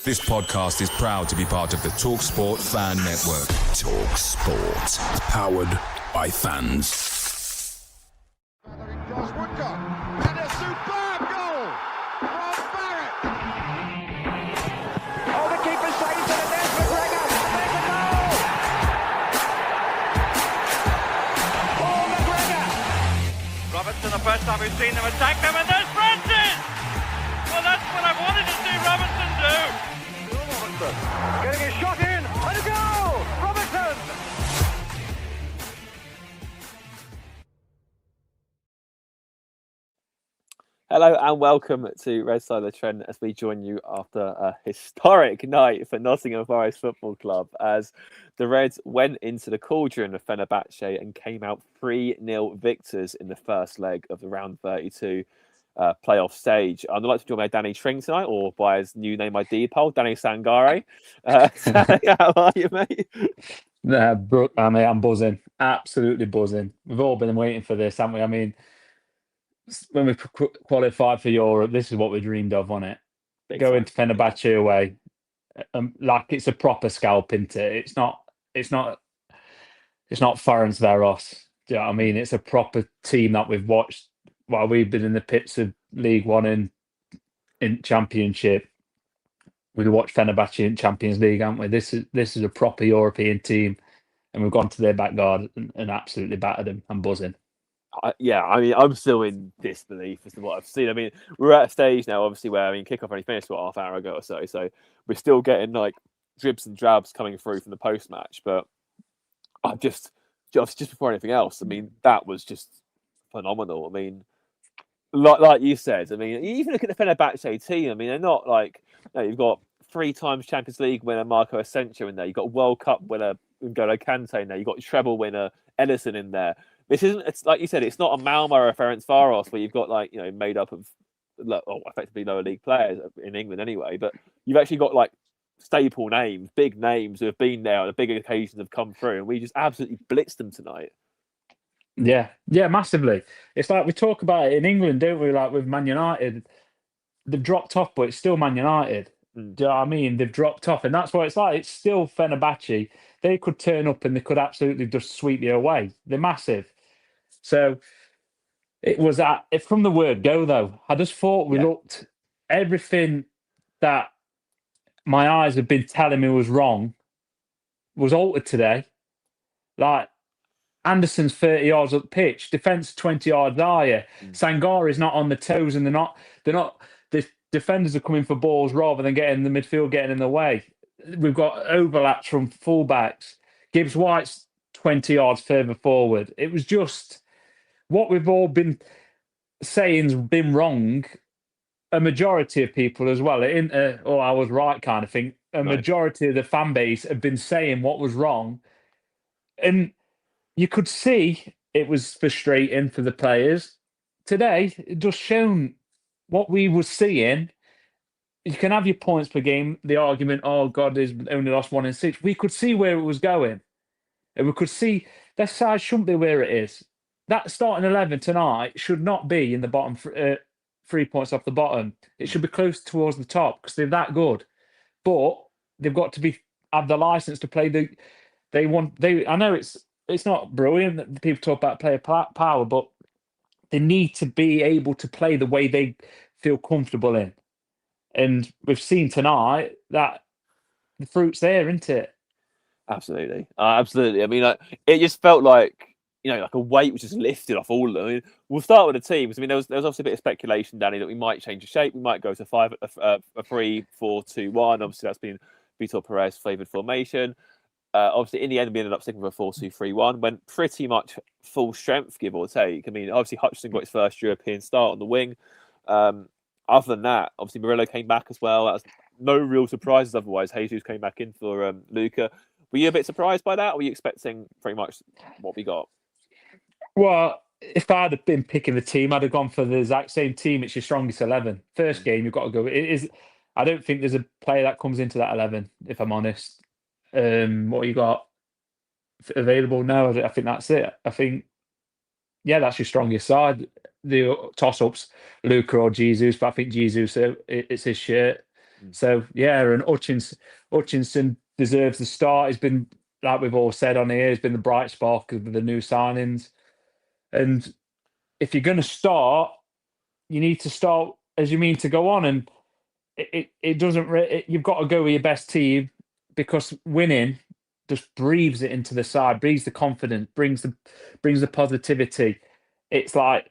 This podcast is proud to be part of the talkSPORT Fan Network. talkSPORT. Powered by fans. Josh Woodcock. And a superb goal from Barrett. Oh, the keeper saves it, and there's McGregor. And there's a goal. Oh, McGregor. Robertson, the first time we've seen them attack them, and there's Francis! Well, that's what I wanted to see Robertson do. Getting his shot in, and a goal! Robertson! Hello and welcome to Red Side of the Trent as we join you after a historic night for Nottingham Forest Football Club as the Reds went into the cauldron of Fenerbahce and came out 3-0 victors in the first leg of the round 32 playoff stage. I'd like to join by Danny Trent tonight, or by his new name ID poll, Danny Sangare. How are you, mate? I'm buzzing, absolutely buzzing. We've all been waiting for this, haven't we? I mean, when we qualified for Europe, this is what we dreamed of, wasn't it? Going to Fenerbahce away, like it's a proper scalp, isn't it? It's not Ferencvaros. Do you know what I mean? It's a proper team that we've watched while we've been in the pits of League One and in Championship. We've watched Fenerbahce in Champions League, haven't we? This is a proper European team, and we've gone to their back garden and absolutely battered them. I'm buzzing. I'm still in disbelief as to what I've seen. I mean, we're at a stage now, obviously, where kickoff only finished half hour ago or so. So we're still getting like dribs and drabs coming through from the post match. But I'm just before anything else, I mean, that was just phenomenal. I mean, like you said, I mean, even look at the Fenerbahce team. I mean, they're not like, you've got 3 times Champions League winner Marco Asensio in there. You've got World Cup winner N'Golo Kante in there. You've got treble winner Ederson in there. This isn't. It's like you said. It's not a Malmo or a Ferencvaros where you've got made up of effectively lower league players in England anyway. But you've actually got like staple names, big names who have been there on the big occasions have come through, and we just absolutely blitzed them tonight. Yeah, massively. It's like we talk about it in England, don't we? Like with Man United, they've dropped off, but it's still Man United. Do you know what I mean? They've dropped off, and that's what it's like. It's still Fenerbahce. They could turn up and they could absolutely just sweep you away. They're massive. So it was from the word go, though. I just thought we looked everything that my eyes have been telling me was wrong was altered today. Like Anderson's 30 yards up the pitch, defence 20 yards higher. Sangare is not on the toes, and the defenders are coming for balls rather than getting the midfield getting in the way. We've got overlaps from fullbacks. Gibbs White's 20 yards further forward. It was just what we've all been saying's been wrong. A majority of people as well, I was right kind of thing. Majority of the fan base have been saying what was wrong. And you could see it was frustrating for the players. Today, it just shown what we were seeing. You can have your points per game, the argument, oh, God, there's only lost 1 in 6. We could see where it was going. And we could see their side shouldn't be where it is. That starting 11 tonight should not be in the bottom 3 points off the bottom. It should be close towards the top because they're that good. But they've got to have the license to play I know it's not brilliant that people talk about player power, but they need to be able to play the way they feel comfortable in. And we've seen tonight that the fruit's there, isn't it? Absolutely. Absolutely. I mean, it just felt like, like a weight was just lifted off all of them. I mean, we'll start with the teams. I mean, there was obviously a bit of speculation, Danny, that we might change the shape. We might go to a 3-4-2-1. Obviously, that's been Vitor Perez favoured formation. Obviously, in the end, we ended up sticking with a 4-2-3-1. Went pretty much full strength, give or take. I mean, obviously, Hutchinson got his first European start on the wing. Other than that, obviously, Murillo came back as well. That was no real surprises otherwise. Jesus came back in for Luca. Were you a bit surprised by that, or were you expecting pretty much what we got? Well, if I had been picking the team, I'd have gone for the exact same team. It's your strongest 11. First game, you've got to go. I don't think there's a player that comes into that 11, if I'm honest. What you got available now, I think that's it. I think, that's your strongest side. The toss-ups, Luca or Jesus, but I think Jesus, it's his shirt. So yeah, and Hutchinson deserves the start. He's been, like we've all said on here, he's been the bright spark of the new signings. And if you're going to start, you need to start as you mean to go on. And it doesn't. You've got to go with your best team, because winning just breathes it into the side, breathes the confidence, brings the positivity. It's like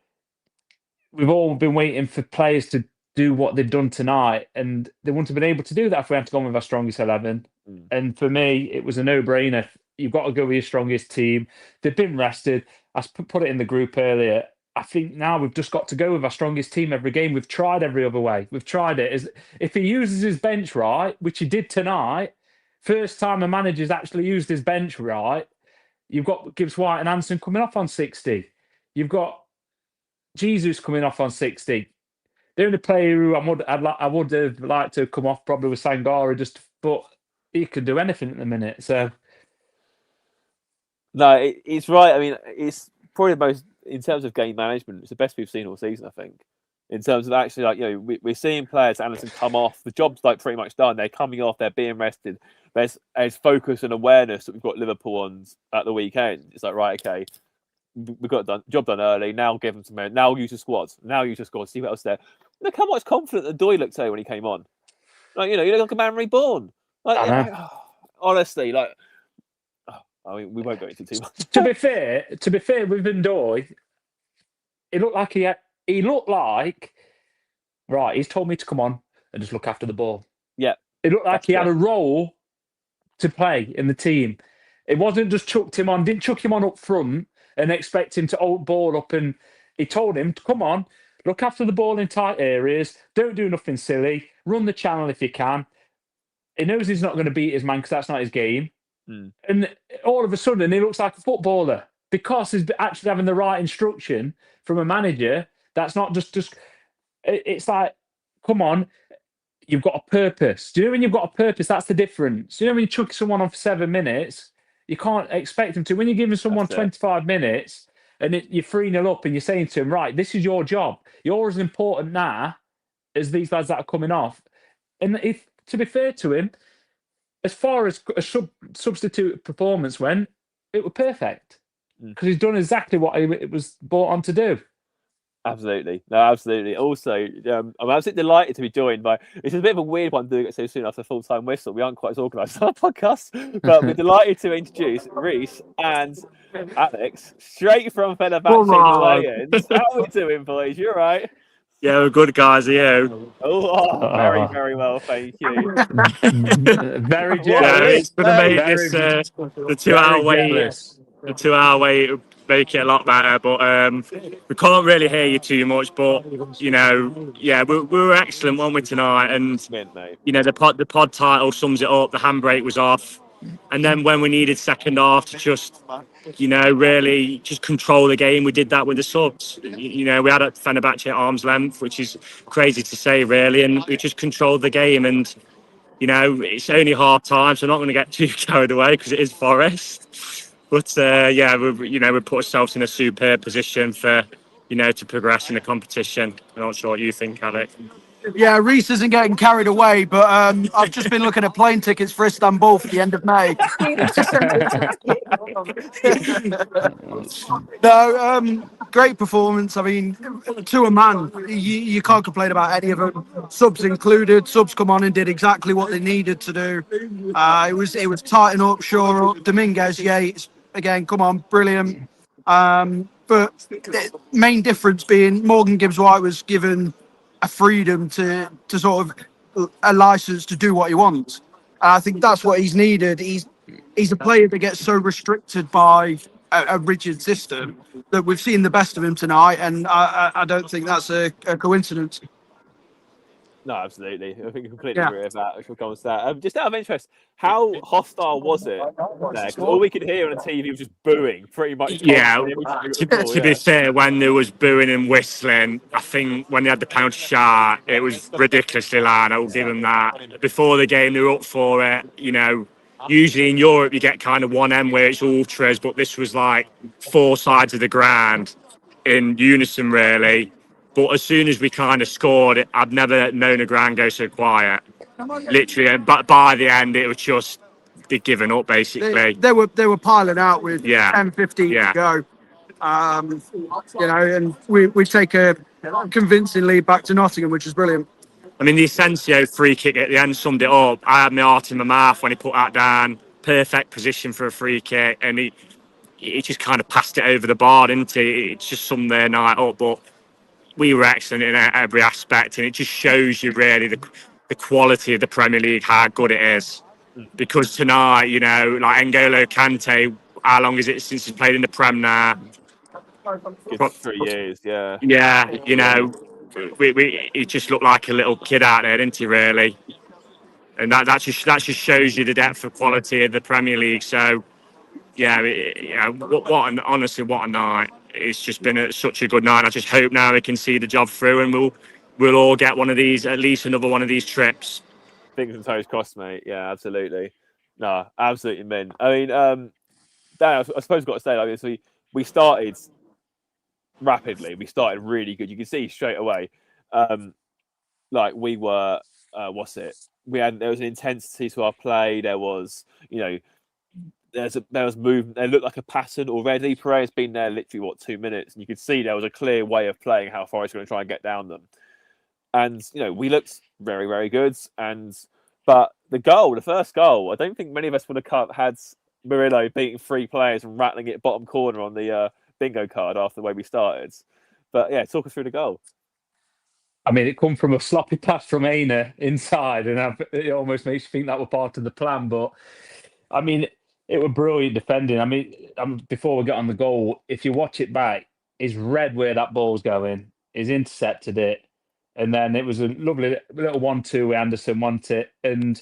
we've all been waiting for players to do what they've done tonight, and they wouldn't have been able to do that if we had to go with our strongest 11. And for me, it was a no-brainer. You've got to go with your strongest team. They've been rested. I put it in the group earlier. I think now we've just got to go with our strongest team every game. We've tried every other way. We've tried it. If he uses his bench right, which he did tonight, first time a manager's actually used his bench right, you've got Gibbs White and Anson coming off on 60. You've got Jesus coming off on 60. The only player who I would have liked to come off probably was Sangara, but he can do anything at the minute. So no, it's right. I mean, it's probably the most, in terms of game management, it's the best we've seen all season, I think. In terms of actually, like, we're seeing players, Anderson, come off. The job's like pretty much done. They're coming off. They're being rested. There's focus and awareness that we've got Liverpool on at the weekend. It's like, right, okay, we've got job done early. Now give them some merit. Now use the squads. See what else there. Look how much confident the Doy looked today when he came on. Like, you look like a man reborn. Like, honestly, like, I mean, we won't go into too much. To be fair, with Ndoye, it looked like right. He's told me to come on and just look after the ball. Yeah, it looked like he had a role to play in the team. It wasn't just chucked him on. Didn't chuck him on up front and expect him to hold ball up. And he told him to come on, look after the ball in tight areas. Don't do nothing silly. Run the channel if you can. He knows he's not going to beat his man because that's not his game. And all of a sudden, he looks like a footballer because he's actually having the right instruction from a manager. That's not just. It's like, come on, you've got a purpose. Do you know when you've got a purpose? That's the difference. Do you know when you chuck someone on for 7 minutes, you can't expect them to. When you're giving someone 25 minutes and you're 3-0 up and you're saying to them, right, this is your job. You're as important now as these lads that are coming off. And if, to be fair to him, as far as a substitute performance went, it was perfect because he's done exactly what it was brought on to do. Absolutely. No, absolutely. Also, I'm absolutely delighted to be joined by, it's a bit of a weird one doing it so soon after a full-time whistle. We aren't quite as organised on our podcast, but we're delighted to introduce Reese and Alex, straight from Fenerbahce Lions. How are we doing, boys? You all right? Yeah, we're good, guys. Are you? Very, very well, thank you. Very jealous. Yeah, it's going to make this the 2-hour wait. The 2-hour wait make it a lot better, but we can't really hear you too much. But we were excellent, weren't we, tonight? And the pod title sums it up. The handbrake was off, and then when we needed second half to just really just control the game, we did that with the subs. We had a Fenerbahce at arm's length, which is crazy to say, really, and we just controlled the game. And it's only half time, so I'm not going to get too carried away because it is Forest. But we put ourselves in a superb position for to progress in the competition. I'm not sure what you think, Alex. Yeah, Reese isn't getting carried away, but I've just been looking at plane tickets for Istanbul for the end of May. No, great performance. I mean, to a man, you can't complain about any of them. Subs included. Subs come on and did exactly what they needed to do. It was tighten up, shore up. Dominguez, Yates, again, come on, brilliant. But the main difference being Morgan Gibbs-White was given a freedom to sort of a license to do what he wants. And I think that's what he's needed. He's a player that gets so restricted by a rigid system that we've seen the best of him tonight, and I don't think that's a coincidence. No, absolutely. I think I completely agree with that. Just out of interest, how hostile was it there? Because all we could hear on the TV was just booing, pretty much. Yeah, to be fair, when there was booing and whistling, I think when they had the penalty shot, it was ridiculously loud. I will give them that. Before the game, they were up for it. Usually in Europe, you get kind of one end where it's ultras, but this was like 4 sides of the ground in unison, really. But as soon as we kind of scored, I've never known a ground go so quiet. literally, but by the end, it was just they'd given up basically. They were piling out with Yeah. 10, 15 Yeah. to go. And we take a convincing lead back to Nottingham, which is brilliant. I mean, the Asensio free kick at the end summed it up. I had my heart in my mouth when he put that down. Perfect position for a free kick, and he just kind of passed it over the bar, didn't he? It just summed their night up. But we were excellent in every aspect, and it just shows you really the quality of the Premier League, how good it is. Because tonight, you know, like N'Golo Kante, how long is it since he's played in the Prem now? Good 3 years, yeah. Yeah, you know, he just looked like a little kid out there, didn't he? Really, and that just shows you the depth of quality of the Premier League. So, yeah, honestly, what a night! It's just been such a good night. I just hope now we can see the job through, and we'll all get one of these, at least another one of these trips. Fingers and toes crossed, mate. Yeah, absolutely. No, absolutely, mint. I mean, Dan, I suppose I've got to say, like, we started rapidly. We started really good. You can see straight away, like we were. There was an intensity to our play. There was, you know, there was movement. There looked like a pattern already. Pereira's been there literally 2 minutes, and you could see there was a clear way of playing how Forest were going to try and get down them. And you know, we looked very, very good. But the first goal, I don't think many of us would have had Murillo beating 3 players and rattling it bottom corner on the bingo card after the way we started. But yeah, talk us through the goal. I mean, it come from a sloppy pass from Aina inside, and it almost makes you think that was part of the plan. But I mean, it was brilliant defending. I mean, before we get on the goal, if you watch it back, he's read where that ball's going. He's intercepted it, and then it was a lovely little 1-2 with Anderson, wasn't it? And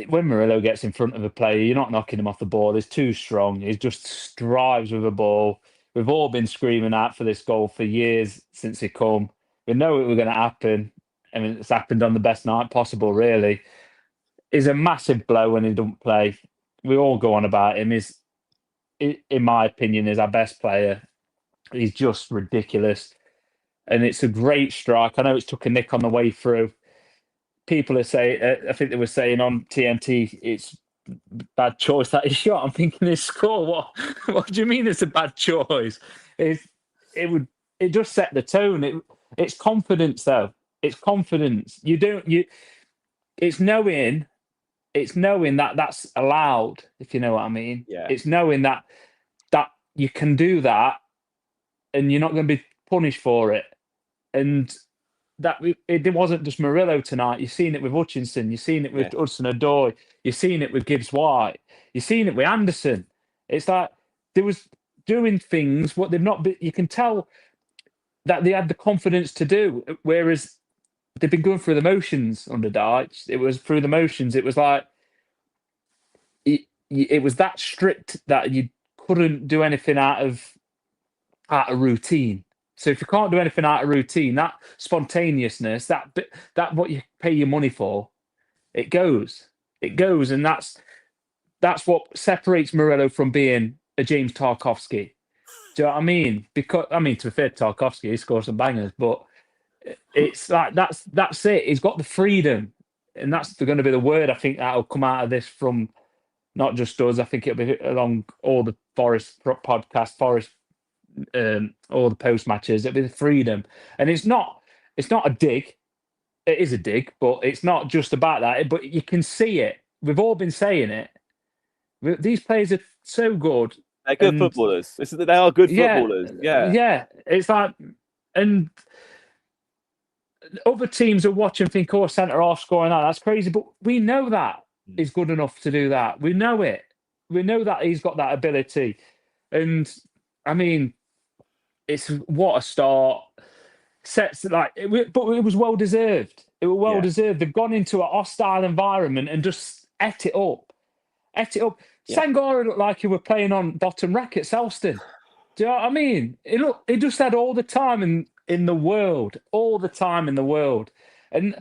when Murillo gets in front of a player, you're not knocking him off the ball. He's too strong. He just strives with the ball. We've all been screaming out for this goal for years since he come. We know it was going to happen. I mean, it's happened on the best night possible, really. He's a massive blow when he don't play. We all go on about him. He's, in my opinion, is our best player. He's just ridiculous. And it's a great strike. I know it's took a nick on the way through. People are saying, I think they were saying on TNT, it's bad choice that he shot. I'm thinking his score. What do you mean it's a bad choice? It just set the tone. It's confidence though. It's confidence. It's knowing that that's allowed, if you know what I mean. Yeah. It's knowing that you can do that and you're not going to be punished for it. And that it wasn't just Murillo tonight. You've seen it with Hutchinson. You've seen it with Hudson-Odoi. You've seen it with Gibbs-White. You've seen it with Anderson. It's like they was doing things what they've not been. You can tell that they had the confidence to do, whereas they've been going through the motions under Dyche. It was through the motions. It was like it was that strict that you couldn't do anything out of routine. So if you can't do anything out of routine, that spontaneousness, that what you pay your money for, it goes, and that's what separates Murillo from being a James Tarkowski. Do you know what I mean? Because to be fair, Tarkowski, he scores some bangers, but it's like that's it. He's got the freedom, and that's going to be the word I think that'll come out of this from not just us. I think it'll be along all the Forest podcast, all the post matches. It'll be the freedom, and it's not a dig. It is a dig, but it's not just about that. But you can see it. We've all been saying it. These players are so good. They're good footballers. They are good footballers. Yeah. Yeah. It's like, and other teams are watching, think, "Oh, centre half scoring that. That's crazy." But we know that he's good enough to do that. We know it. We know that he's got that ability, and I mean, it's what a start. Sets but it was well deserved. It was well deserved. They've gone into a hostile environment and just ate it up. Yeah. Sangora looked like he were playing on bottom rack at Selston. Do you know what I mean? He just had all the time in the world, and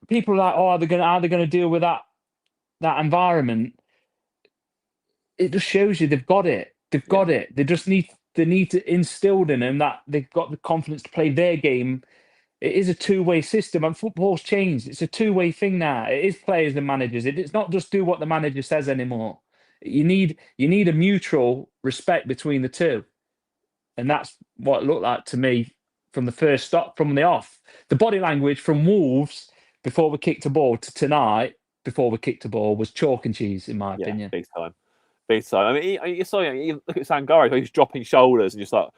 people are like, "Oh, how are they going to deal with that environment?" It just shows you they've got it. They've got it. They just need to instill in them that they've got the confidence to play their game It is a two-way system, and football's changed. It's a two-way thing now. It is players and managers. It's not just do what the manager says anymore. You need a mutual respect between the two, and that's what it looked like to me from the first stop, from the off. The body language from Wolves before we kicked a ball to tonight before we kicked a ball was chalk and cheese, in my opinion. Big time. Big time. I mean, you saw, you look at Sangare, he's dropping shoulders and just like,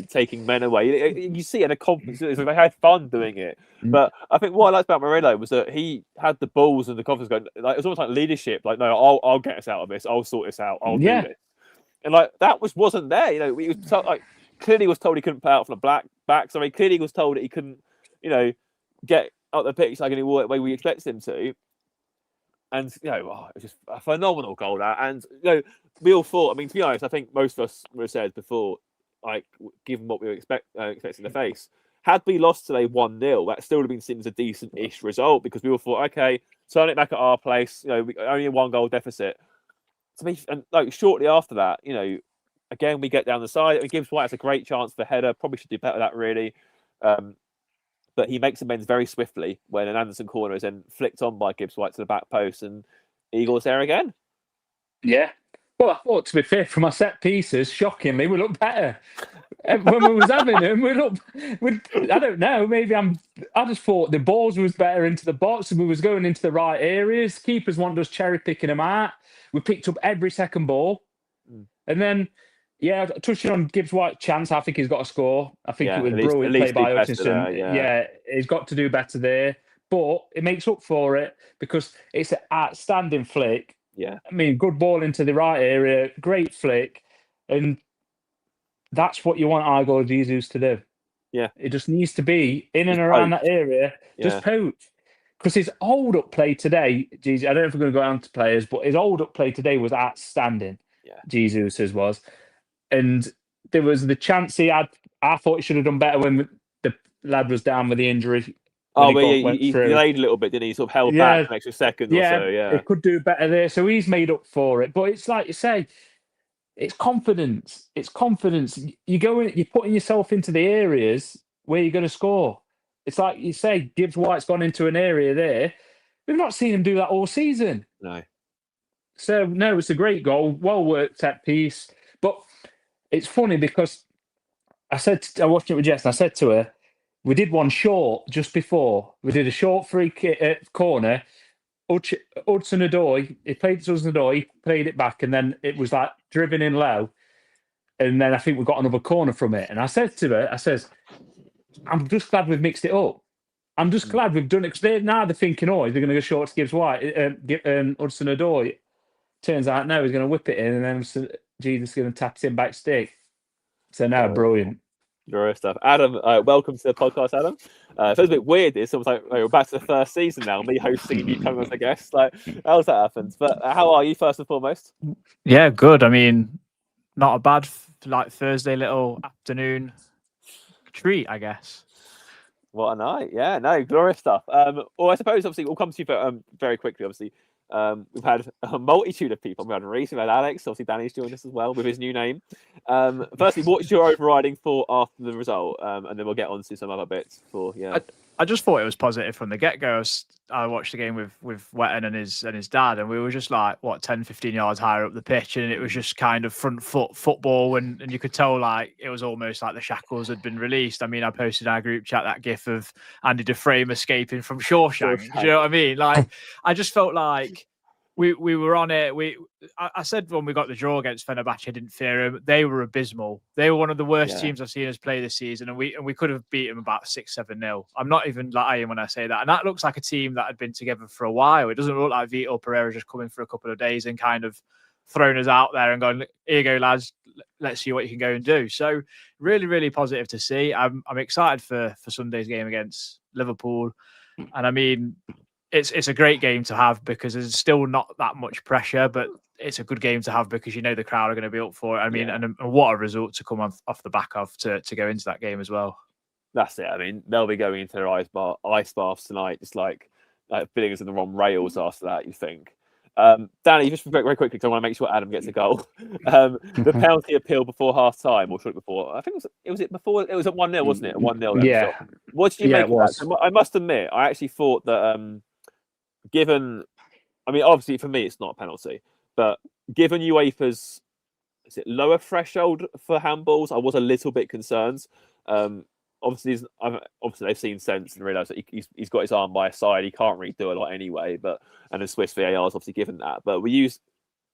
taking men away. You see it in a confidence. They had fun doing it. But I think what I liked about Murillo was that he had the balls and the confidence going. Like, it was almost like leadership. Like, no, I'll get us out of this. I'll sort this out. I'll do this. And like that wasn't there. He was clearly was told he couldn't play out from the back. So he clearly was told that he couldn't, get out the pitch like any way we expect him to. And it was just a phenomenal goal that. And we all thought. I mean, to be honest, I think most of us would have said before, like, given what we were expecting to face, had we lost today 1-0, that still would have been seen as a decent-ish result because we all thought, okay, turn it back at our place. We only a 1-goal deficit. And shortly after that, again we get down the side. Gibbs White has a great chance for a header. Probably should do better at that really. But he makes amends very swiftly when an Anderson corner is then flicked on by Gibbs White to the back post, and Eagles there again. Yeah. Well, I thought, to be fair, from our set pieces, shockingly, we looked better. When we was having them, I don't know, maybe I just thought the balls was better into the box and we was going into the right areas. Keepers wanted us cherry picking them out. We picked up every second ball. And then, touching on Gibbs White's chance, I think he's got to score. I think it was brilliant play by Hutchinson. He's got to do better there. But it makes up for it because it's an outstanding flick. Yeah. I mean, good ball into the right area, great flick. And that's what you want Igor Jesus to do. Yeah. It just needs to be in and around that area, just poach. Because his hold-up play today, Jesus, I don't know if we're going to go on to players, but his hold-up play today was outstanding. Yeah. Jesus' was. And there was the chance he had. I thought he should have done better when the lad was down with the injury. He delayed a little bit, didn't he? Sort of held back an extra second or so. Yeah, he could do better there. So he's made up for it. But it's like you say, it's confidence. It's confidence. You go in, you're putting yourself into the areas where you're going to score. It's like you say, Gibbs White's gone into an area there. We've not seen him do that all season. No. So, no, it's a great goal. Well worked set piece. But it's funny because I watched it with Jess and I said to her, we did one short just before. We did a short free corner. Hudson-Odoi, he played Hudson-Odoi, he played it back, and then it was like driven in low. And then I think we got another corner from it. And I said to her, I'm just glad we've mixed it up. I'm just glad we've done it because they're thinking, they're going to go short to Gibbs White, Hudson-Odoi. Turns out, no, he's going to whip it in, and then Jesus is going to tap it in back stick. So now, brilliant. Great stuff. Adam, welcome to the podcast, Adam. It feels a bit weird. It's almost like we're back to the first season now. Me hosting and you coming as a guest. Like, how's that happened? But how are you, first and foremost? Yeah, good. I mean, not a bad Thursday little afternoon treat, I guess. What a night. Yeah, no, glorious stuff. Well, I suppose, obviously, we'll come to you very quickly, obviously. We've had a multitude of people. We've had Reece, we've had Alex. Obviously, Danny's joined us as well with his new name. Firstly, what's your overriding thought after the result? And then we'll get on to some other bits. I just thought it was positive from the get-go. I watched the game with Wetton and his dad, and we were just like, 10, 15 yards higher up the pitch, and it was just kind of front foot football, and you could tell like it was almost like the shackles had been released. I mean, I posted in our group chat that gif of Andy Dufresne escaping from Shawshank. Do you know what I mean? Like, I just felt like we were on it. I said when we got the draw against Fenerbahce, I didn't fear them. They were abysmal. They were one of the worst teams I've seen us play this season, and we could have beat them about 6-7-0. I'm not even lying when I say that. And that looks like a team that had been together for a while. It doesn't look like Vitor Pereira just coming for a couple of days and kind of throwing us out there and going, "Here you go, lads. Let's see what you can go and do." So really, really positive to see. I'm excited for Sunday's game against Liverpool, and I mean, it's a great game to have because there's still not that much pressure, but it's a good game to have because you know the crowd are going to be up for it. I mean, and what a result to come off the back of to go into that game as well. That's it. I mean, they'll be going into their ice baths tonight, just like filling us in the wrong rails after that, you think. Danny, just very, very quickly, because I want to make sure Adam gets a goal. The penalty appeal before half time, or shortly before, I think it was before. It was at 1-0, wasn't it? 1-0. Yeah. What did you make it of was. that? I must admit, I actually thought that, given, I mean, obviously for me it's not a penalty, but given UEFA's lower threshold for handballs, I was a little bit concerned. Obviously they've seen sense and realised that he's got his arm by his side. He can't really do a lot anyway. And the Swiss VAR is obviously given that. But we used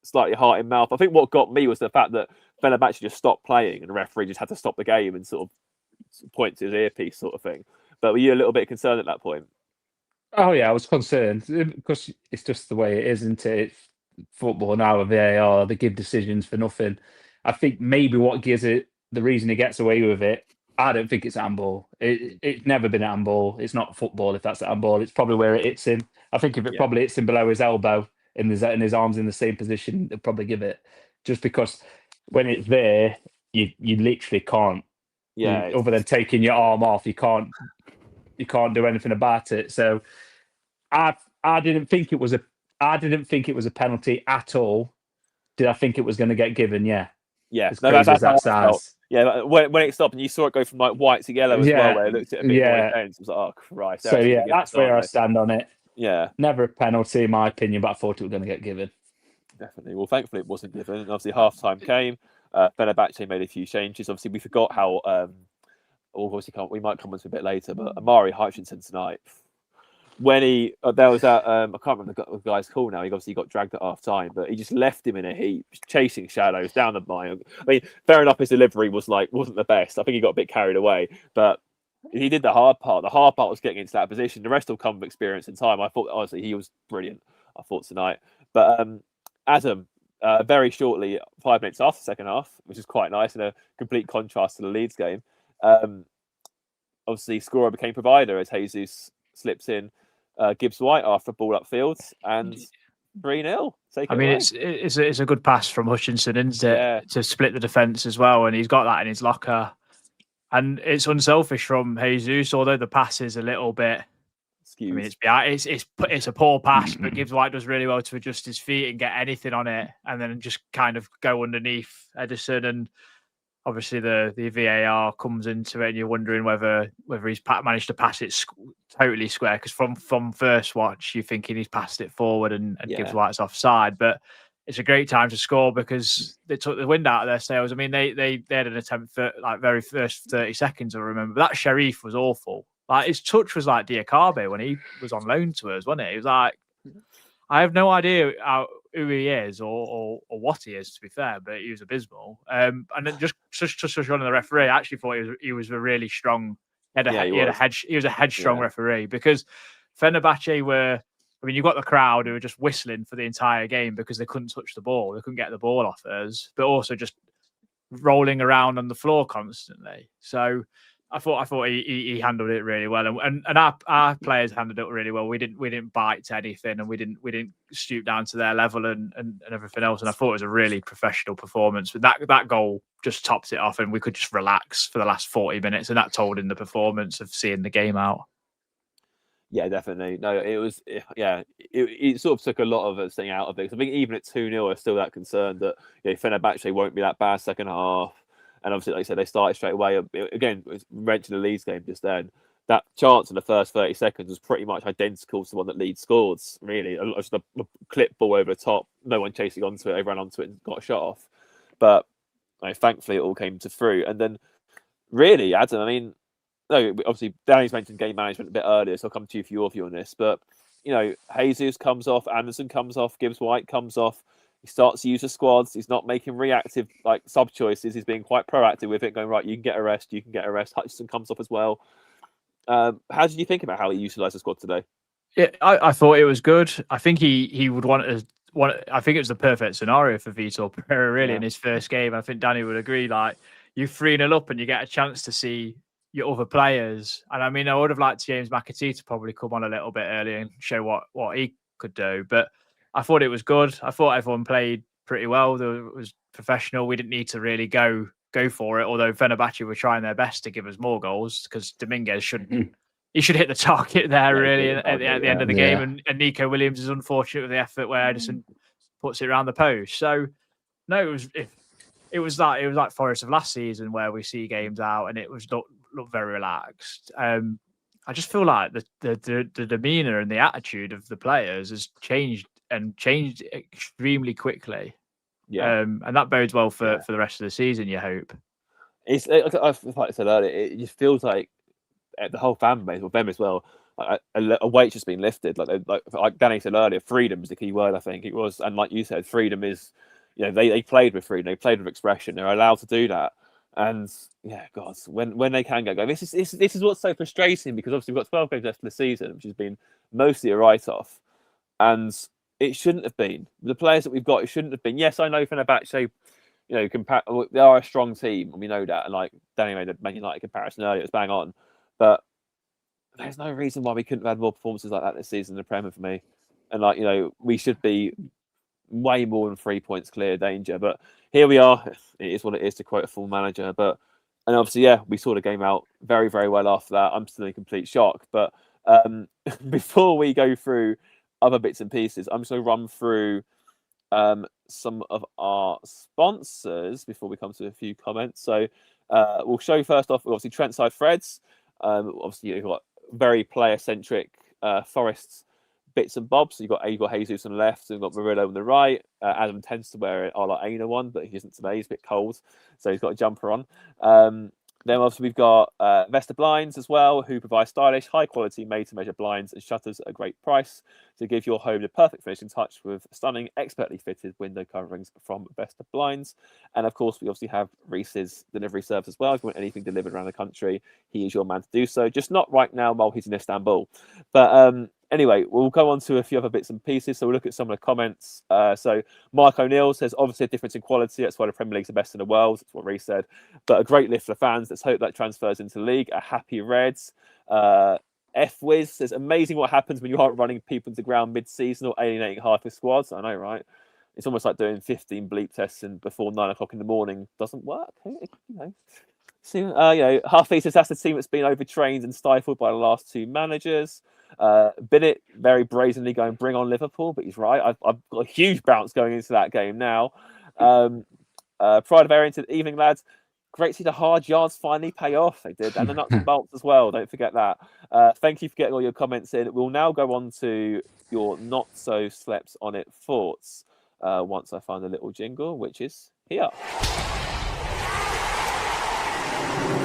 slightly heart in mouth. I think what got me was the fact that Fenerbahce just stopped playing and the referee just had to stop the game and sort of point to his earpiece, sort of thing. But were you a little bit concerned at that point? Oh yeah, I was concerned because it's just the way it is, isn't it? It's football now with VAR, they give decisions for nothing. I think maybe what gives it the reason he gets away with it. I don't think it's handball. It's never been handball. It's not football if that's handball. It's probably where it hits him. I think if it probably hits him below his elbow and his arm's in the same position, they'll probably give it. Just because when it's there, you literally can't. Yeah. Other than taking your arm off, you can't do anything about it. So I didn't think it was a penalty at all. Did I think it was going to get given? Yeah. Yeah. As crazy as that sounds. Yeah, when it stopped and you saw it go from like white to yellow as well, where it looked at a bit more intense, it was like, oh Christ. So yeah, that's where I stand on it. Yeah. Never a penalty in my opinion, but I thought it was going to get given. Definitely. Well, thankfully it wasn't given. And obviously half time came. Fenerbahce made a few changes. Obviously we forgot how we might come on to a bit later, but Amari Hutchinson tonight, when there was that I can't remember the guy's call now. He obviously got dragged at half time, but he just left him in a heap, chasing shadows down the line. I mean, fair enough, his delivery wasn't the best. I think he got a bit carried away, but he did the hard part. The hard part was getting into that position. The rest will come with experience and time. I thought honestly he was brilliant. I thought tonight, but Adam, very shortly, 5 minutes after the second half, which is quite nice and a complete contrast to the Leeds game. Obviously, scorer became provider as Jesus slips in. Gibbs White after a ball upfield and 3-0. I mean, it's a good pass from Hutchinson, isn't it? Yeah. To split the defence as well, and he's got that in his locker. And it's unselfish from Jesus, although the pass is a little bit skewed. I mean, it's a poor pass, but Gibbs White does really well to adjust his feet and get anything on it, and then just kind of go underneath Edison. And obviously the VAR comes into it, and you're wondering whether he's managed to pass it totally square, because from first watch you're thinking he's passed it forward and Gibbs White's offside. But it's a great time to score because they took the wind out of their sails. I mean, they had an attempt for like very first 30 seconds, I remember. But that Sharif was awful. Like his touch was like Diakabe when he was on loan to us, wasn't it? He was like, I have no idea who he is or what he is, to be fair, but he was abysmal. And then just on the referee, I actually thought he was a really strong. He was a headstrong referee, because Fenerbahce were. I mean, you've got the crowd who were just whistling for the entire game because they couldn't touch the ball, they couldn't get the ball off us, but also just rolling around on the floor constantly. So I thought he handled it really well, and our players handled it really well. We didn't bite to anything, and we didn't stoop down to their level and everything else. And I thought it was a really professional performance. But that goal just topped it off, and we could just relax for the last 40 minutes, and that told in the performance of seeing the game out. Yeah, definitely. No, it was. Yeah, it sort of took a lot of us thing out of it. I think even at 2-0, I'm still that concerned that Fenerbahce won't be that bad second half. And obviously, like I said, they started straight away. Again, mentioned the Leeds game just then. That chance in the first 30 seconds was pretty much identical to the one that Leeds scored. Really, just a clip ball over the top. No one chasing onto it. They ran onto it and got a shot off. But thankfully, it all came to through. And then, really, Adam, I mean, no, obviously, Danny's mentioned game management a bit earlier, so I'll come to you for your view on this. But, Jesus comes off, Anderson comes off, Gibbs White comes off. He starts to use the squads. He's not making reactive sub choices. He's being quite proactive with it, going, right, you can get a rest. Hutchinson comes off as well. How did you think about how he utilised the squad today? Yeah, I thought it was good. I think he would want to. I think it was the perfect scenario for Vitor Pereira, really, in his first game. I think Danny would agree. Like, you 3-0 up and you get a chance to see your other players. And I mean, I would have liked James McAtee to probably come on a little bit earlier and show what he could do. But I thought it was good. I thought everyone played pretty well. It was professional. We didn't need to really go for it, although Fenerbahce were trying their best to give us more goals, because Dominguez shouldn't he should hit the target there, Yeah, really, hit the at the target, end of the yeah. game. And Nico Williams is unfortunate with the effort where Edison puts it around the post. So, no, it was like Forest of last season where we see games out and it was look very relaxed. I just feel like the demeanor and the attitude of the players has changed extremely quickly. Yeah, and that bodes well for the rest of the season, you hope. it's like I said earlier, it just feels like the whole fan base, or them as well, like a weight's just been lifted. Like Danny said earlier, freedom is the key word. I think it was, and like you said, freedom is, they played with freedom, they played with expression, they're allowed to do that. And yeah, God, when they can get going, this is what's so frustrating, because obviously we've got 12 games left of the season, which has been mostly a write-off, and it shouldn't have been. The players that we've got, it shouldn't have been. Yes, I know Fenerbahce, they are a strong team, and we know that. And like Danny made a Man United comparison earlier, it's bang on. But there's no reason why we couldn't have had more performances like that this season in the Premier for me. And we should be way more than 3 points clear danger. But here we are. It is what it is, to quote a full manager. And obviously, we saw the game out very, very well after that. I'm still in complete shock. But before we go through other bits and pieces, I'm just going to run through some of our sponsors before we come to a few comments. So we'll show first off, obviously, Trent side Threads. Obviously, you've got very player-centric Forest bits and bobs. So you've got Jesus on the left, and you've got Murillo on the right. Adam tends to wear our Aina one, but he isn't today. He's a bit cold, so he's got a jumper on. Then obviously we've got Vesta Blinds as well, who provide stylish, high-quality, made-to-measure blinds and shutters at a great price to give your home the perfect finishing touch with stunning, expertly fitted window coverings from Vesta Blinds. And of course, we obviously have Reese's delivery service as well. If you want anything delivered around the country, he is your man to do so. Just not right now while he's in Istanbul. But anyway, we'll go on to a few other bits and pieces. So we'll look at some of the comments. So Mark O'Neill says, obviously a difference in quality. That's why the Premier League's the best in the world. That's what Reece said. But a great lift for fans. Let's hope that transfers into the league. A happy Reds. F-Wiz says, amazing what happens when you aren't running people into ground mid-season or alienating half your squads. I know, right? It's almost like doing 15 bleep tests and before 9 o'clock in the morning doesn't work. So, Huffy says that's the team that's been overtrained and stifled by the last two managers. Bennett very brazenly going, bring on Liverpool, but he's right. I've got a huge bounce going into that game now. Pride of Arrington, evening lads. Great to see the hard yards finally pay off. They did, and the nuts and bolts as well. Don't forget that. Thank you for getting all your comments in. We'll now go on to your not so slept on it thoughts once I find a little jingle, which is here.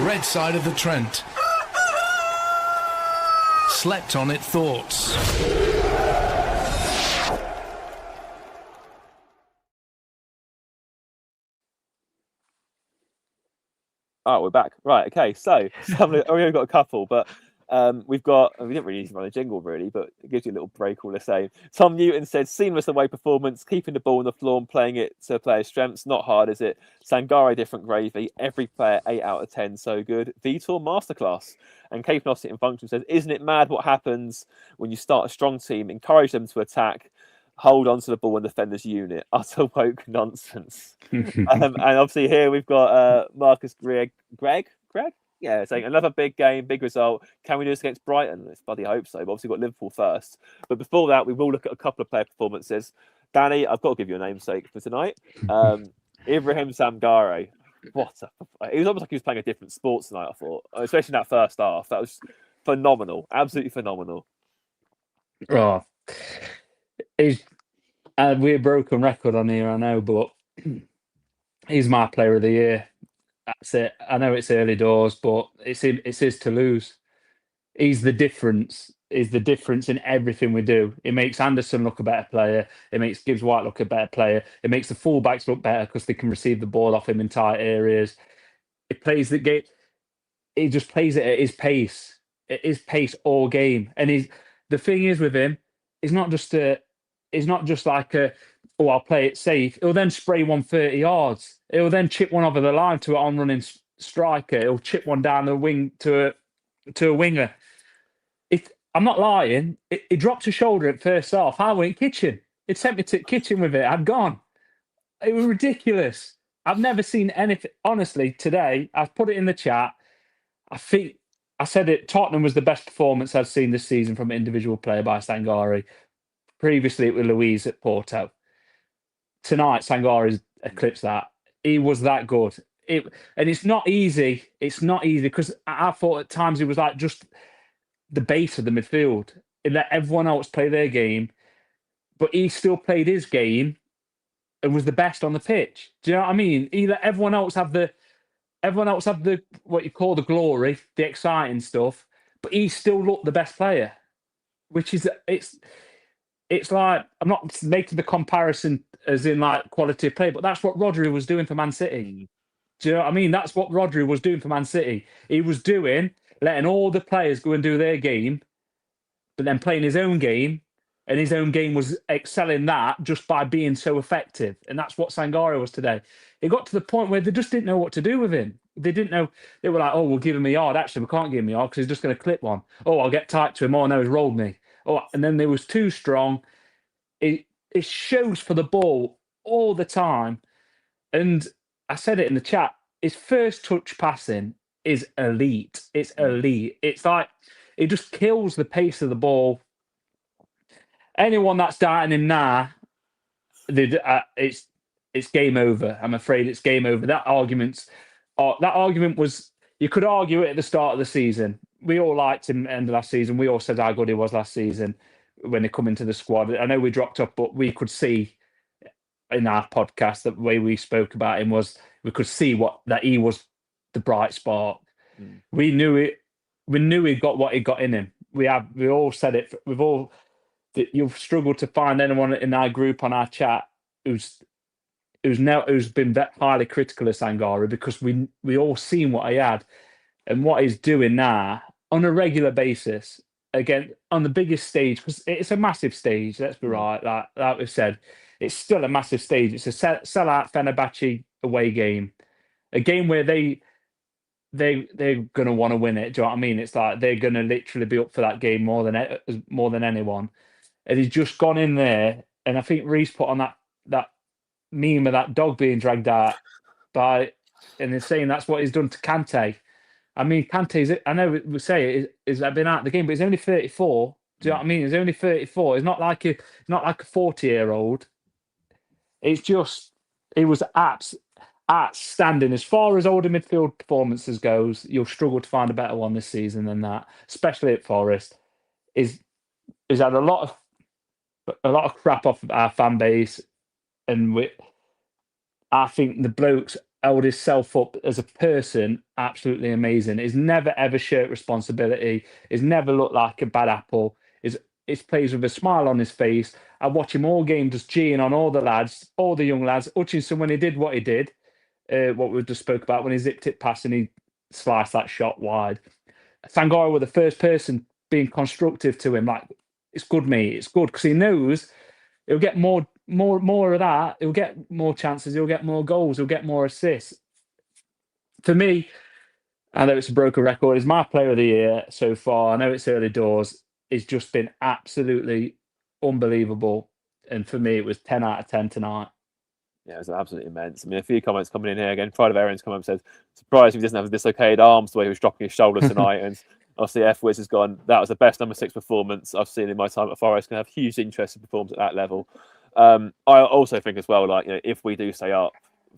Red side of the Trent. Slept on it thoughts. Oh, we're back. Right, okay. So we've only got a couple, but we didn't really need to run a jingle, really, but it gives you a little break all the same. Tom Newton said, seamless away performance, keeping the ball on the floor and playing it to players' strengths. Not hard, is it? Sangare, different gravy. Every player, 8 out of 10, so good. Vitor, masterclass. And Cape Nosset in function says, isn't it mad what happens when you start a strong team, encourage them to attack, hold on to the ball and defend this unit? Utter woke nonsense. And obviously here we've got Marcus Greg? Yeah, saying another big game, big result. Can we do this against Brighton? Let's bloody hope so. But obviously we've got Liverpool first. But before that, we will look at a couple of player performances. Danny, I've got to give you a namesake for tonight. Ibrahim Sangare. It was almost like he was playing a different sport tonight, I thought. Especially in that first half. That was phenomenal. Absolutely phenomenal. Oh, we're a broken record on here, I know, but he's my player of the year. That's it. I know it's early doors, but it's his to lose. He's the difference. He's the difference in everything we do. It makes Anderson look a better player. It makes Gibbs White look a better player. It makes the fullbacks look better because they can receive the ball off him in tight areas. It plays the game. He just plays it at his pace. At his pace all game. And the thing is with him, he's not just like I'll play it safe. He'll then spray 130 yards. He'll then chip one over the line to an on-running striker. He'll chip one down the wing to a winger. I'm not lying. He dropped a shoulder at first half. I went kitchen. It sent me to kitchen with it. I'd gone. It was ridiculous. I've never seen anything. Honestly, today, I've put it in the chat. I think I said it. Tottenham was the best performance I've seen this season from an individual player by Sangare. Previously, it was Luiz at Porto. Tonight, Sangare eclipsed that. He was that good. And it's not easy. It's not easy because I thought at times he was like just the base of the midfield. He let everyone else play their game, but he still played his game and was the best on the pitch. Do you know what I mean? He let everyone else have the what you call the glory, the exciting stuff, but he still looked the best player. Which is it's like, I'm not making the comparison as in like quality of play, but that's what Rodri was doing for Man City. Do you know what I mean? That's what Rodri was doing for Man City. He was letting all the players go and do their game, but then playing his own game, and his own game was excelling that just by being so effective. And that's what Sangare was today. It got to the point where they just didn't know what to do with him. They didn't know. They were like, oh, we'll give him a yard. Actually, we can't give him a yard because he's just going to clip one. Oh, I'll get tight to him. Oh, no, he's rolled me. Oh, and then they was too strong. It shows for the ball all the time. And I said it in the chat. His first touch passing is elite. It's elite. It's like it just kills the pace of the ball. Anyone that's doubting him now, it's game over. I'm afraid it's game over. That argument was, you could argue it at the start of the season. We all liked him at the end of last season. We all said how good he was last season when he come into the squad. I know we dropped off, but we could see in our podcast that the way we spoke about him was we could see that he was the bright spark. We knew it. We knew he got what he got in him. We all said it. That you've struggled to find anyone in our group on our chat who's been highly critical of Sangare, because we all seen what he had and what he's doing now on a regular basis. Again, on the biggest stage, because it's a massive stage. Let's be right, like we've said, it's still a massive stage. It's a sellout Fenerbahce away game, a game where they're going to want to win it. Do you know what I mean? It's like they're going to literally be up for that game more than anyone. And he's just gone in there, and I think Reece put on that meme of that dog being dragged out and they're saying that's what he's done to Kante. I mean, Kante's, I know we say is been out of the game, but he's only 34. Do you know what I mean? He's only 34. He's not like a 40-year-old. It's just, he was outstanding. As far as older midfield performances goes, you'll struggle to find a better one this season than that, especially at Forest. He's had a lot of crap off of our fan base, and I think the bloke's held himself up as a person absolutely amazing. He's never ever shirked responsibility. He's never looked like a bad apple. He plays with a smile on his face. I watch him all game just cheering on all the lads, all the young lads. Hutchinson, when he did what he did, what we just spoke about, when he zipped it past and he sliced that shot wide. Sangare was the first person being constructive to him, like, it's good, mate. It's good, because he knows he'll get more of that. He'll get more chances. He'll get more goals. He'll get more assists. For me, I know it's a broken record. He's my player of the year so far. I know it's early doors. It's just been absolutely unbelievable. And for me, it was 10 out of 10 tonight. Yeah, it was absolutely immense. I mean, a few comments coming in here again. Friday Aaron's come up and says, surprised he doesn't have dislocated arms the way he was dropping his shoulders tonight. And obviously, F-Wiz has gone, that was the best number 6 performance I've seen in my time at Forest. Going to have huge interest in performance at that level. I also think as well, like, you know, if we do stay up,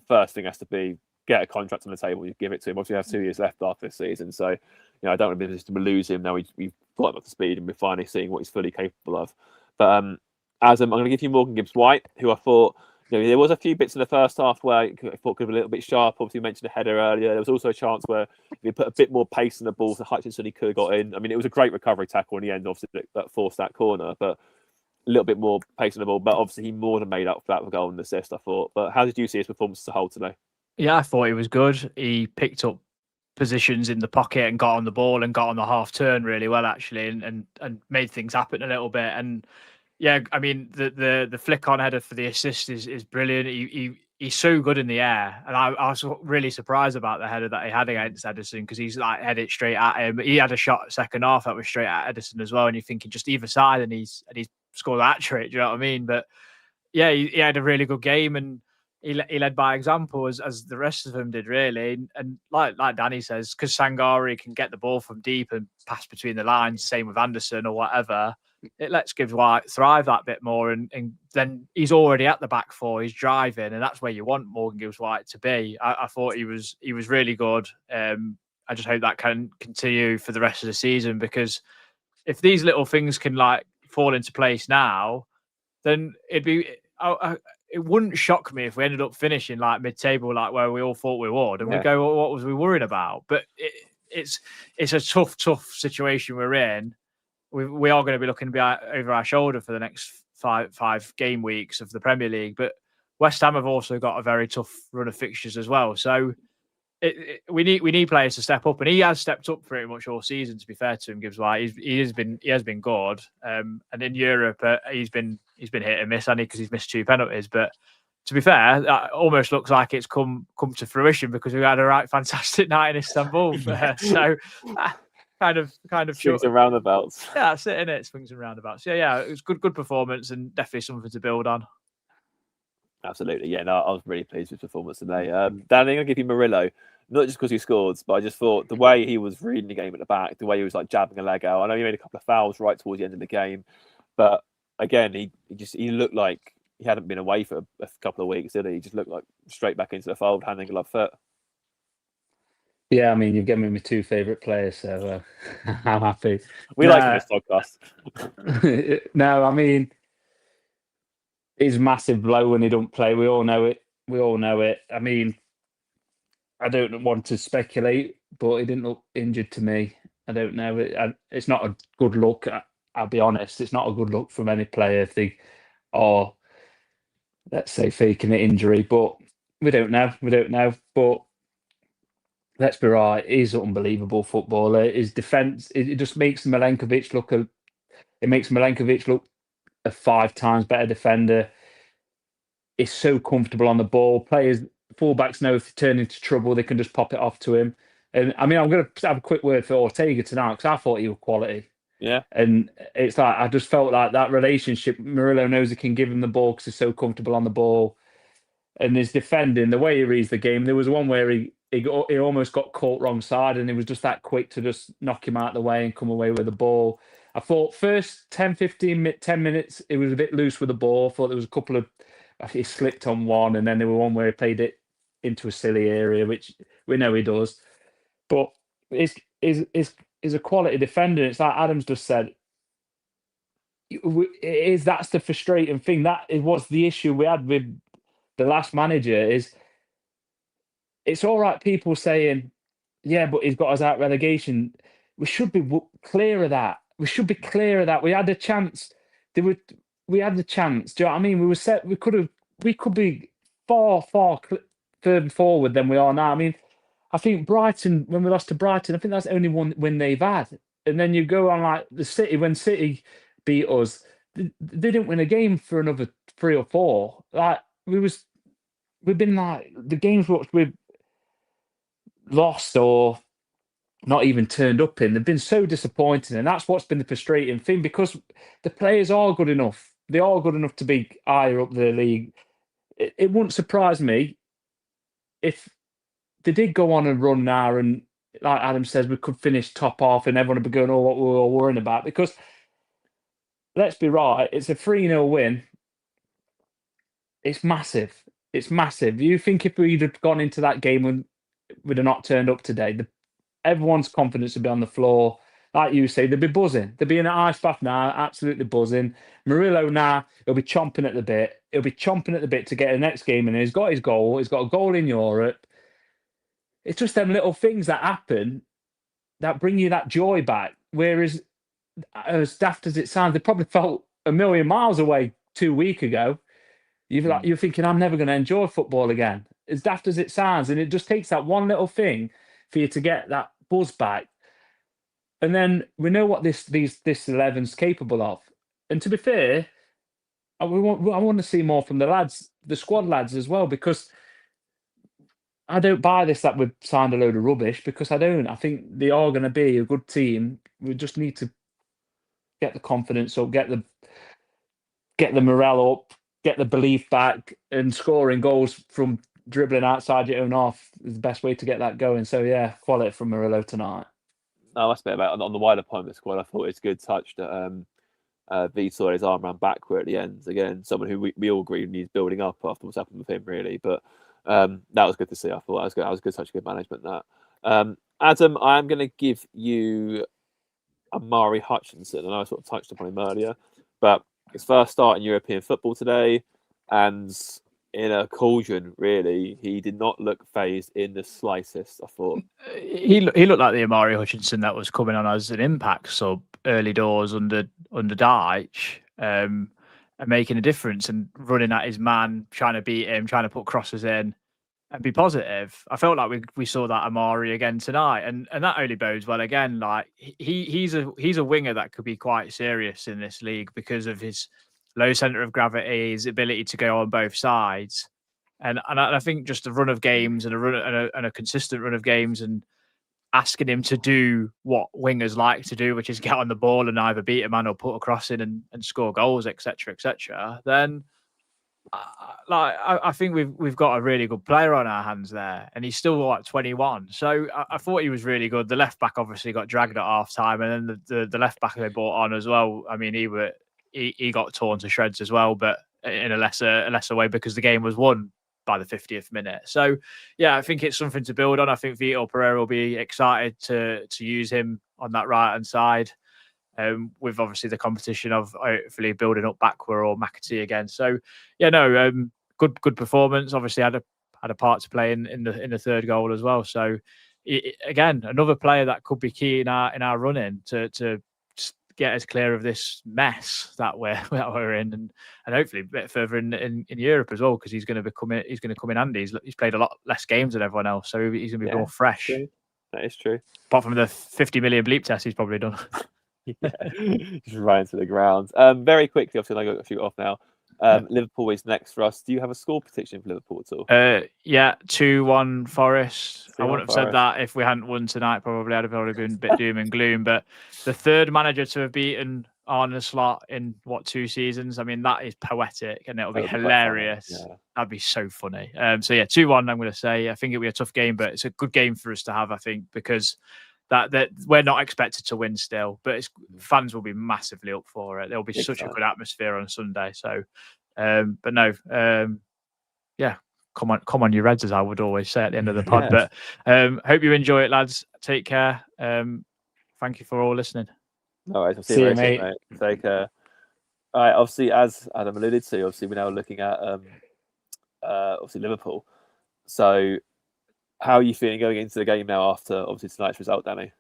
first thing has to be get a contract on the table. You give it to him. Obviously, we have 2 years left after this season, so I don't want to be in a position to lose him now. We've got him up to speed, and we're finally seeing what he's fully capable of. But I'm going to give you Morgan Gibbs-White, who I thought, there was a few bits in the first half where I thought could be a little bit sharp. Obviously, you mentioned a header earlier. There was also a chance where if he put a bit more pace in the ball to Hutchinson, he could have got in. I mean, it was a great recovery tackle in the end, obviously, that forced that corner, but a little bit more pace in the ball. But obviously, he more than made up for that with goal and assist, I thought. But how did you see his performance as a whole today? Yeah, I thought he was good. He picked up positions in the pocket and got on the ball and got on the half turn really well, actually, and made things happen a little bit. And yeah, I mean, the flick on header for the assist is brilliant. He's so good in the air, and I was really surprised about the header that he had against Edison, because he's like headed straight at him. He had a shot second half that was straight at Edison as well, and you're thinking just either side, and he's scored that trick. Do you know what I mean? But yeah, he had a really good game, and he led by example as the rest of them did, really. And like Danny says, because Sangari can get the ball from deep and pass between the lines, same with Anderson or whatever, it lets Gibbs White thrive that bit more. And then he's already at the back four, he's driving, and that's where you want Morgan Gibbs White to be. I thought he was really good. I just hope that can continue for the rest of the season, because if these little things can like fall into place now, then it'd be. It wouldn't shock me if we ended up finishing like mid-table, like where we all thought we would, and we go, well, what was we worrying about? But it's a tough situation we're in. We are going to be looking over our shoulder for the next five game weeks of the Premier League. But West Ham have also got a very tough run of fixtures as well. So we need players to step up, and he has stepped up pretty much all season. To be fair to him, Gibbs White, he has been good. And in Europe, he's been hit and miss, only because he's missed 2 penalties. But to be fair, that almost looks like it's come to fruition, because we had a fantastic night in Istanbul. So kind of swings and roundabouts. Yeah, that's it, innit? Swings and roundabouts. Yeah, it was good performance, and definitely something to build on. Absolutely, yeah. No, I was really pleased with his performance today. Danny, I'll give you Murillo, not just because he scored, but I just thought the way he was reading the game at the back, the way he was like jabbing a leg out. I know he made a couple of fouls right towards the end of the game, but again, he looked like he hadn't been away for a couple of weeks, did he? He just looked like straight back into the fold, hand in glove fit. Yeah, I mean, you've given me my 2 favourite players, so I'm happy. We like this podcast. No, I mean, it's massive blow when he don't play. We all know it. I mean, I don't want to speculate, but he didn't look injured to me. I don't know. It's not a good look. I'll be honest. It's not a good look from any player if they are, let's say, faking an injury. But we don't know. But let's be right. He's an unbelievable footballer. His defence, it just makes Milenkovic look a 5 times better defender. He's so comfortable on the ball. Fullbacks know if they turn into trouble, they can just pop it off to him. And I mean, I'm going to have a quick word for Ortega tonight, because I thought he was quality. Yeah. And it's like, I just felt like that relationship, Murillo knows he can give him the ball because he's so comfortable on the ball. And his defending, the way he reads the game, there was one where he almost got caught wrong side, and he was just that quick to just knock him out of the way and come away with the ball. I thought first 10 minutes, it was a bit loose with the ball. I thought there was a couple of, he slipped on one, and then there was one where he played it into a silly area, which we know he does. But he's a quality defender. It's like Adam's just said. That's the frustrating thing. That was the issue we had with the last manager. Is it's all right people saying, yeah, but he's got us out relegation. We should be clear of that. We had a chance. We had the chance. Do you know what I mean? We were set. We could be far further forward than we are now. I mean, I think Brighton, when we lost to Brighton, I think that's the only one win they've had. And then you go on like the City, when City beat us, they didn't win a game for another 3 or 4. Like we've been like the games which we've lost or not even turned up in, they've been so disappointing, and that's what's been the frustrating thing, because the players are good enough. They are good enough to be higher up the league. It wouldn't surprise me if they did go on and run now, and like Adam says, we could finish top half and everyone would be going, oh, what we were all worrying about. Because let's be right, it's a 3-0 win. It's massive. You think if we'd have gone into that game and we'd have not turned up today, everyone's confidence would be on the floor. Like you say, they'd be buzzing. They'd be in an ice bath now, absolutely buzzing. Murillo now, he'll be chomping at the bit. He'll be chomping at the bit to get the next game in. He's got his goal. He's got a goal in Europe. It's just them little things that happen that bring you that joy back. Whereas, as daft as it sounds, they probably felt a million miles away 2 weeks ago. You're thinking, I'm never going to enjoy football again. As daft as it sounds, and it just takes that one little thing for you to get that buzz back. And then we know what this 11's capable of. And to be fair, I want to see more from the lads, the squad lads as well, because I don't buy this that we've signed a load of rubbish, because I don't. I think they are going to be a good team. We just need to get the confidence up, get the morale up, get the belief back, and scoring goals from dribbling outside your own half is the best way to get that going. So yeah, quality from Murillo tonight. No, that's a bit about on the wider point of the squad. I thought it's a good touch that Vitor his arm ran backward at the end. Again, someone who we all agree needs building up after what's happened with him, really. But that was good to see. I thought that was good. That was good, such good management. That Adam, I am going to give you Amari Hutchinson, and I sort of touched upon him earlier, but his first start in European football today, and in a cauldron, really, he did not look phased in the slightest. I thought he looked like the Amari Hutchinson that was coming on as an impact sub early doors under Deitch, and making a difference and running at his man, trying to beat him, trying to put crosses in and be positive. I felt like we saw that Amari again tonight, and that only bodes well again. Like he's a winger that could be quite serious in this league because of his low center of gravity, his ability to go on both sides, and I think just a run of games and a consistent run of games, and asking him to do what wingers like to do, which is get on the ball and either beat a man or put a cross in and score goals, etc., then I think we've got a really good player on our hands there, and he's still like 21. So I thought he was really good. The left back obviously got dragged at half time, and then the left back they brought on as well. I mean, he got torn to shreds as well, but in a lesser way because the game was won by the 50th minute. So yeah, I think it's something to build on. I think Vitor Pereira will be excited to use him on that right hand side. With obviously the competition of hopefully building up backward or McAtee again. So yeah, no, good performance. Obviously had a part to play in the third goal as well. So again, another player that could be key in our running to get us clear of this mess that we're in, and hopefully a bit further in Europe as well, because he's going to come in handy. He's played a lot less games than everyone else, so he's going to be more fresh. True. That is true. Apart from the 50 million bleep test he's probably done. Yeah, just right into the ground. Very quickly, obviously, I got to shoot off now. Liverpool is next for us. Do you have a score prediction for Liverpool at all? Yeah, 2-1 Forest. 2-1 I wouldn't have said that if we hadn't won tonight. Probably I'd have probably been a bit doom and gloom. But the third manager to have beaten Arne Slot in 2 seasons? I mean, that is poetic, and it'll be hilarious. Yeah. That'd be so funny. So yeah, 2-1. I'm going to say. I think it'll be a tough game, but it's a good game for us to have. I think because that we're not expected to win still, but fans will be massively up for it. There'll be such a good atmosphere on Sunday. So, but no, yeah, come on, you Reds, as I would always say at the end of the pod. Yes. But hope you enjoy it, lads. Take care. Thank you for all listening. All right, I'll see you, mate. Take care. All right, obviously, as Adam alluded to, obviously we're now looking at obviously Liverpool. So, how are you feeling going into the game now after obviously tonight's result, Danny?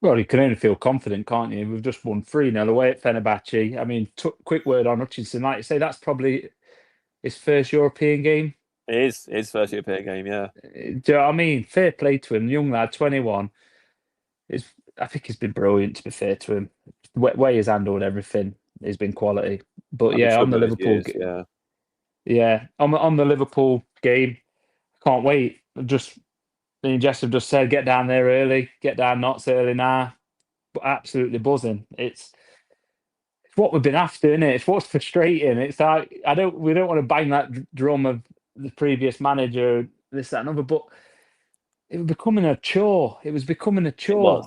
Well, you can only feel confident, can't you? We've just won 3-0 away at Fenerbahce. I mean, quick word on Hutchinson. Like you say, that's probably his first European game. It is his first European game, yeah. Do you know what I mean? Fair play to him. Young lad, 21. I think he's been brilliant, to be fair to him. The way he's handled everything has been quality. But yeah, on the Liverpool game. Yeah, on the Liverpool game, can't wait. Me and Jess have just said, get down there early, get down Notts early now. But absolutely buzzing. It's what we've been after, isn't it? It's what's frustrating. It's like we don't want to bang that drum of the previous manager, this, that, and other, but it was becoming a chore. It was becoming a chore.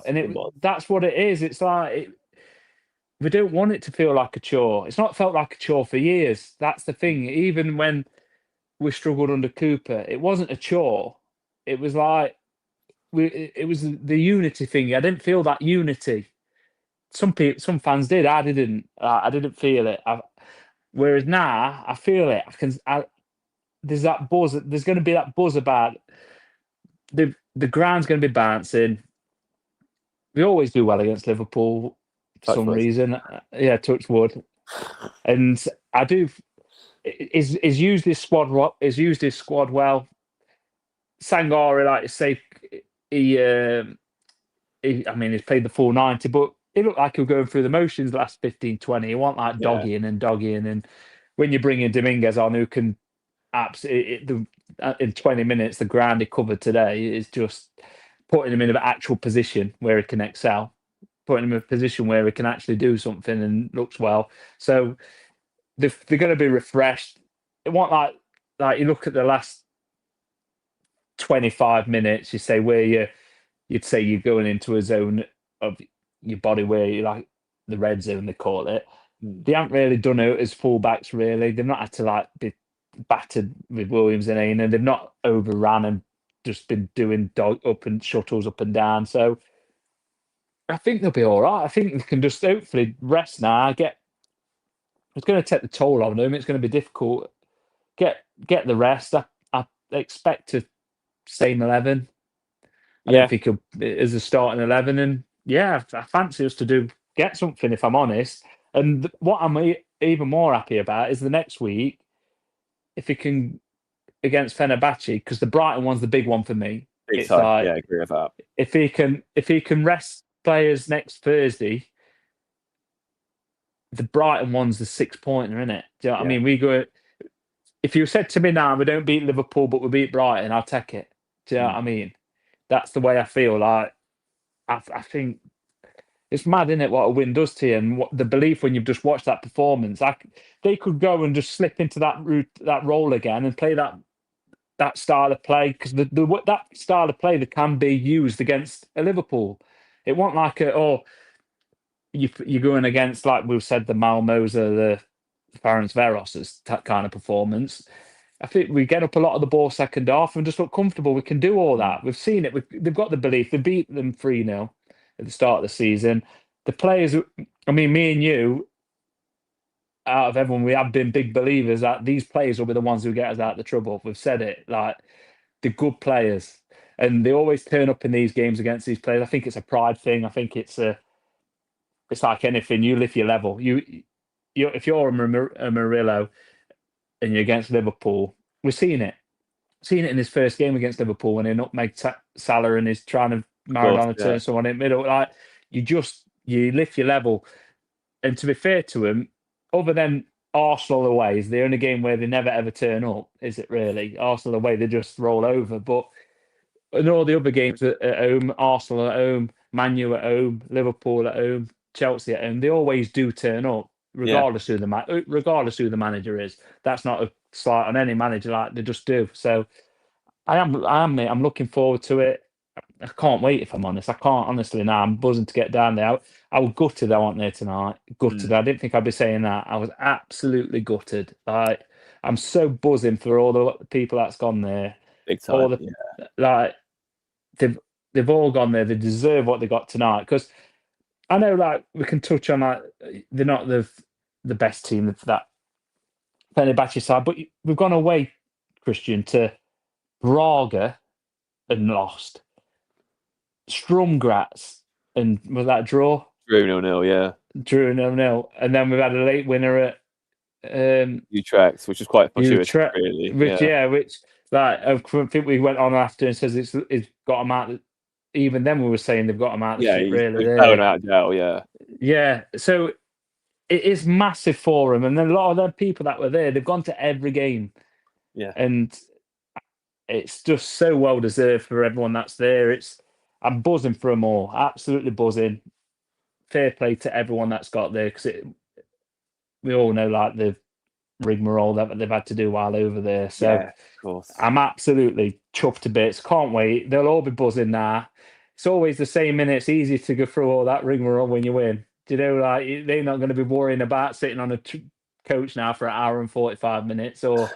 That's what it is. It's like we don't want it to feel like a chore. It's not felt like a chore for years. That's the thing. Even when we struggled under Cooper, it wasn't a chore. It was like it was the unity thing. I didn't feel that unity. Some fans did. I didn't. I didn't feel it. Whereas now, I feel it. There's that buzz. There's going to be that buzz about the ground's going to be bouncing. We always do well against Liverpool for some reason. Yeah, touch wood. And I do. Is used his squad well. Sangare, like you say, he's played the full 90, but it looked like he was going through the motions the last 15, 20. He wasn't like dogging. And when you bring in Dominguez on, who can absolutely in 20 minutes, the ground he covered today is just putting him in an actual position where he can excel, putting him in a position where he can actually do something and looks well. So they're going to be refreshed. It won't like you look at the last 25 minutes. You say you'd say you're going into a zone of your body where you like the red zone they call it. They haven't really done it as fullbacks. Really, they've not had to like be battered with Williams and Aina. They've not overran and just been doing dog up and shuttles up and down. So I think they'll be all right. I think they can just hopefully rest now. It's going to take the toll on them. It's going to be difficult. Get the rest. I expect to same 11. I don't think he'll as a starting 11. And yeah, I fancy us to get something if I'm honest. And what I'm even more happy about is the next week, if he can against Fenerbahce, because the Brighton one's the big one for me. It's like, I agree with that. If he can rest players next Thursday, the Brighton one's the 6-pointer, isn't it? Do you know what I mean? We go. If you said to me now, we don't beat Liverpool, but we beat Brighton, I'll take it. Do you know what I mean? That's the way I feel. Like I think it's mad, isn't it, what a win does to you, and what the belief when you've just watched that performance. They could go and just slip into that role again and play that style of play, because that style of play that can be used against a Liverpool. It wasn't like you're going against, like we've said, the Malmos or the Ferenc Varos's that kind of performance. I think we get up a lot of the ball second half and just look comfortable. We can do all that. We've seen it. They've got the belief. They beat them 3-0 at the start of the season. The players, I mean, me and you, out of everyone, we have been big believers that these players will be the ones who get us out of the trouble. We've said it. Like, they're good players. And they always turn up in these games against these players. I think it's a pride thing. I think it's like anything. You lift your level. If you're a Murillo and you're against Liverpool, we're seeing it. Seen it in his first game against Liverpool when he nutmegged Salah and is trying to Maradona turn someone in the middle. Like, you lift your level. And to be fair to him, other than Arsenal away, is the only game where they never ever turn up, is it really? Arsenal away, they just roll over. But in all the other games at home, Arsenal at home, Man U at home, Liverpool at home, Chelsea at home, they always do turn up, regardless who the manager is. That's not a slight on any manager. Like, they just do. So I'm looking forward to it. I can't wait, if I'm honest. I can't honestly now. I'm buzzing to get down there. I was gutted I wasn't there tonight. Gutted. I didn't think I'd be saying that. I was absolutely gutted. Like, I'm so buzzing for all the people that's gone there. Big time. Like, they've all gone there. They deserve what they got tonight. Because I know, like, we can touch on, like, they're not the best team for that Fenerbahce side, but we've gone away, Christian, to Braga and lost. Strumgratz, and was that a draw? Drew 0-0, yeah. Drew 0-0. And then we've had a late winner at Utrecht, which is quite fortuitous, really. Which like, I think we went on after and says it's got them out. Even then, we were saying they've got them out. Yeah, really. Out now, yeah. Yeah, so it is massive for them, and then a lot of the people that were there, they've gone to every game. Yeah, and it's just so well deserved for everyone that's there. I'm buzzing for them all, absolutely buzzing. Fair play to everyone that's got there, because we all know, like, the rigmarole that they've had to do while over there. So yeah, of course. I'm absolutely chuffed to bits. Can't wait. They'll all be buzzing now. It's always the same, and it's easy to go through all that rigmarole when you win. Do you know, like, they're not going to be worrying about sitting on a coach now for an hour and 45 minutes, or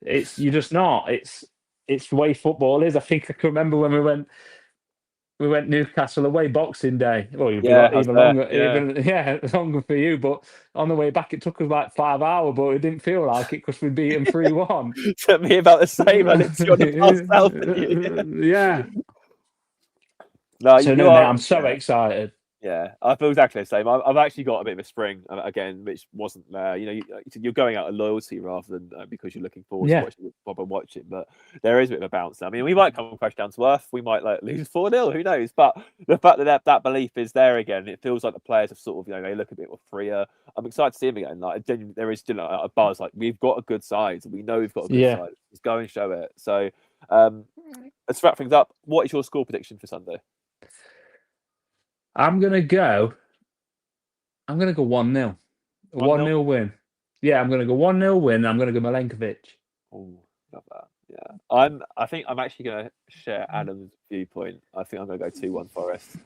you're just not. It's the way football is. I think I can remember when we went Newcastle away Boxing Day. Well, even longer, longer for you. But on the way back, it took us like 5 hours, but it didn't feel like it because we beat them 3-1. Took me about the same. I didn't see on the past south. Yeah. No, mate, I'm so excited. Yeah, I feel exactly the same. I've actually got a bit of a spring again, which wasn't there. You know, you're going out of loyalty rather than because you're looking forward to watching. But there is a bit of a bounce now. I mean, we might come crash down to earth. We might lose 4-0. Who knows? But the fact that belief is there again, it feels like the players have sort of, they look a bit more freer. I'm excited to see them again. Like, there is still a buzz. Like, we've got a good side. We know we've got a good side. Let's go and show it. So let's wrap things up. What is your score prediction for Sunday? I'm gonna go 1-0. 1-0 win. Yeah, I'm going to go 1-0 win. I'm going to go Milenkovic. Oh, love that. Yeah, I think I'm actually going to share Adam's viewpoint. I think I'm going to go 2-1 Forest.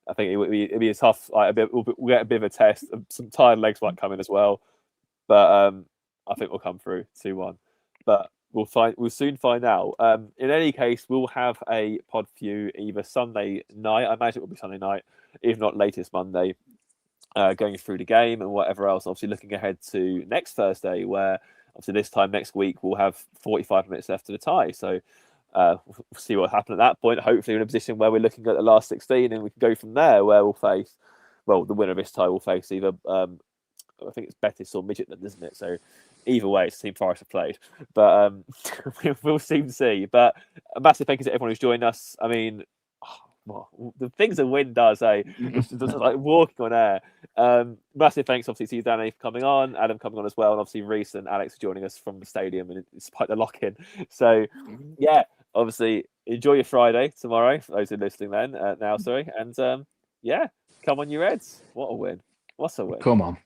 I think it'd be a tough. Like, we'll get a bit of a test. Some tired legs might come in as well, but I think we'll come through 2-1. But we'll soon find out. In any case, we'll have a pod for you either Sunday night. I imagine it will be Sunday night, if not latest Monday. Going through the game and whatever else. Obviously, looking ahead to next Thursday, where obviously this time next week we'll have 45 minutes left to the tie. So we'll see what happens at that point. Hopefully, in a position where we're looking at the last 16, and we can go from there. Where we'll face, well, the winner of this tie will face either I think it's Betis or Midtjylland, isn't it? So either way, it's the team Forest have played. But we'll soon see. But a massive thank you to everyone who's joined us. I mean, well, the things a win does, it's just like walking on air. Massive thanks, obviously, to you, Danny, for coming on, Adam coming on as well, and obviously Reece and Alex joining us from the stadium, and despite the lock-in. So, yeah, obviously, enjoy your Friday tomorrow, for those who are listening then, now, sorry. And, yeah, come on, you Reds. What a win. What's a win. Come on.